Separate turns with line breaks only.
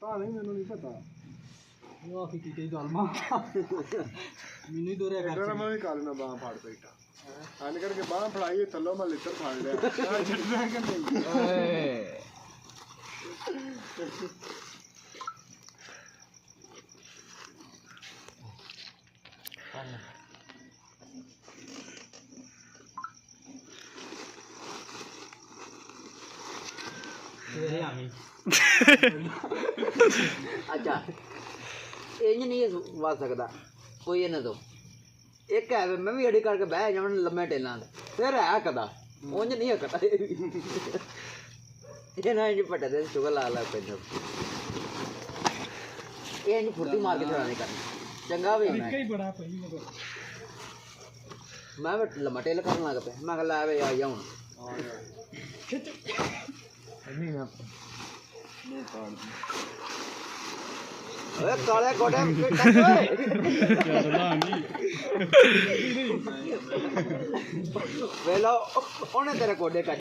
ਤਾਂ ਨਹੀਂ ਮੈਨੂੰ ਨਹੀਂ ਪਤਾ
ਉਹ ਆਖੀ ਕੀ ਗੱਲ ਮਾਂ ਮੈਨੂੰ ਹੀ ਦੋਰਿਆ ਕਰ
ਮੈਂ ਵੀ ਕਰ ਲੈਣਾ ਬਾਂਹ ਫੜ ਬੈਠਾ ਐਨ ਕਰਕੇ ਬਾਂਹ ਫੜਾਈ ਥੱਲੋਂ ਮੈਂ ਲਿੱਤਰ ਫੜ ਲਿਆ ਛੱਡਣਾ ਕਿ ਨਹੀਂ
ਓਏ
अच्छा इंज नहीं वा सकता कोई इन्हें तो एक है मैं भी अड़ी करके बह जा लम्मे टेलों फिर है कदा उंज नहीं हकता ये ना इंज पटे शुगर ला ला पे ये इंज फुर्ती मार के चलाने करनी चंगा भी मैं लम्मा टेल करन लग पे मैं ला वे आ जा हुण ओए काले कोटे वेलो ओने तेरे कोडे